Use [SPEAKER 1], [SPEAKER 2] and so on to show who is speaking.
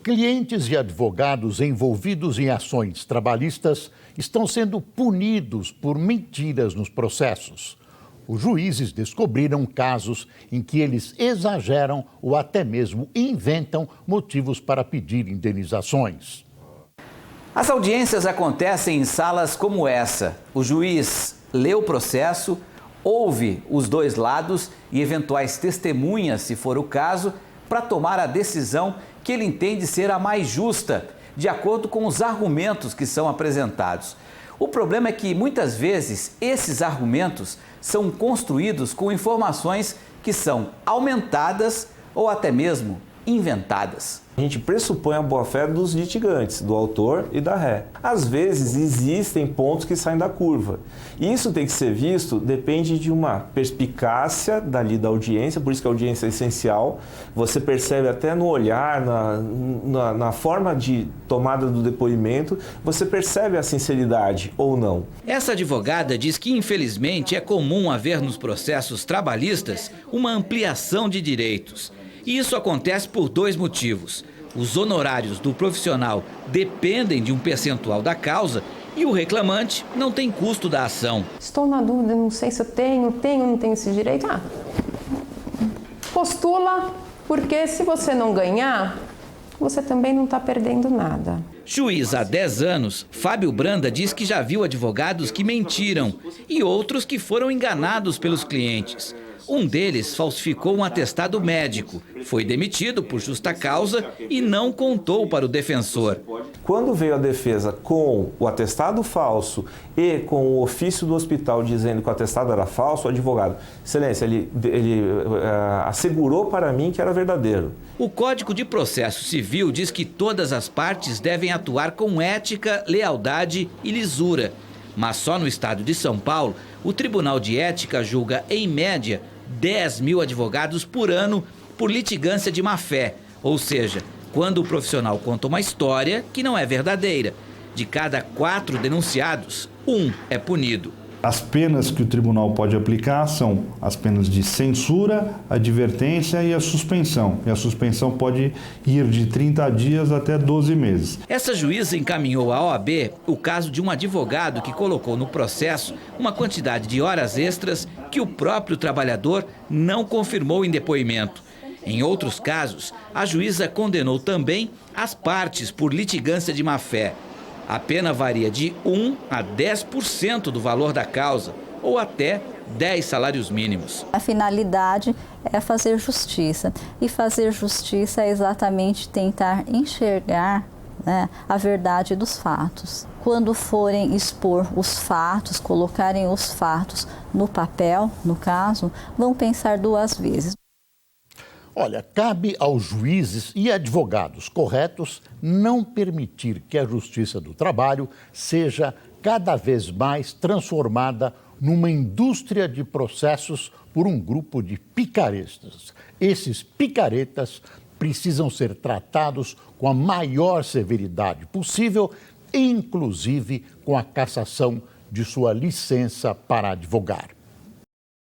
[SPEAKER 1] Clientes e advogados envolvidos em ações trabalhistas estão sendo punidos por mentiras nos processos. Os juízes descobriram casos em que eles exageram ou até mesmo inventam motivos para pedir indenizações.
[SPEAKER 2] As audiências acontecem em salas como essa. O juiz lê o processo, ouve os dois lados e eventuais testemunhas, se for o caso, para tomar a decisão que ele entende ser a mais justa, de acordo com os argumentos que são apresentados. O problema é que, muitas vezes, esses argumentos são construídos com informações que são aumentadas ou até mesmo inventadas.
[SPEAKER 3] A gente pressupõe a boa-fé dos litigantes, do autor e da ré. Às vezes existem pontos que saem da curva. E isso tem que ser visto, depende de uma perspicácia dali da audiência, por isso que a audiência é essencial. Você percebe até no olhar, na forma de tomada do depoimento, você percebe a sinceridade ou não.
[SPEAKER 2] Essa advogada diz que, infelizmente, é comum haver nos processos trabalhistas uma ampliação de direitos. E isso acontece por dois motivos. Os honorários do profissional dependem de um percentual da causa e o reclamante não tem custo da ação.
[SPEAKER 4] Estou na dúvida, não sei se eu tenho ou não tenho esse direito. Postula, porque se você não ganhar, você também não está perdendo nada.
[SPEAKER 2] Juiz há 10 anos, Fábio Branda diz que já viu advogados que mentiram e outros que foram enganados pelos clientes. Um deles falsificou um atestado médico, foi demitido por justa causa e não contou para o defensor.
[SPEAKER 3] Quando veio a defesa com o atestado falso e com o ofício do hospital dizendo que o atestado era falso, o advogado, excelência, ele assegurou para mim que era verdadeiro.
[SPEAKER 2] O Código de Processo Civil diz que todas as partes devem atuar com ética, lealdade e lisura. Mas só no estado de São Paulo, o Tribunal de Ética julga, em média, 10 mil advogados por ano por litigância de má-fé, ou seja, quando o profissional conta uma história que não é verdadeira. De cada 4 denunciados, 1 é punido.
[SPEAKER 5] As penas que o tribunal pode aplicar são as penas de censura, advertência e a suspensão. E a suspensão pode ir de 30 dias até 12 meses.
[SPEAKER 2] Essa juíza encaminhou à OAB o caso de um advogado que colocou no processo uma quantidade de horas extras que o próprio trabalhador não confirmou em depoimento. Em outros casos, a juíza condenou também as partes por litigância de má-fé. A pena varia de 1 a 10% do valor da causa, ou até 10 salários mínimos.
[SPEAKER 6] A finalidade é fazer justiça. E fazer justiça é exatamente tentar enxergar, a verdade dos fatos. Quando forem expor os fatos, colocarem os fatos no papel, no caso, vão pensar 2 vezes.
[SPEAKER 1] Olha, cabe aos juízes e advogados corretos não permitir que a Justiça do Trabalho seja cada vez mais transformada numa indústria de processos por um grupo de picaretas. Esses picaretas precisam ser tratados com a maior severidade possível, inclusive com a cassação de sua licença para advogar.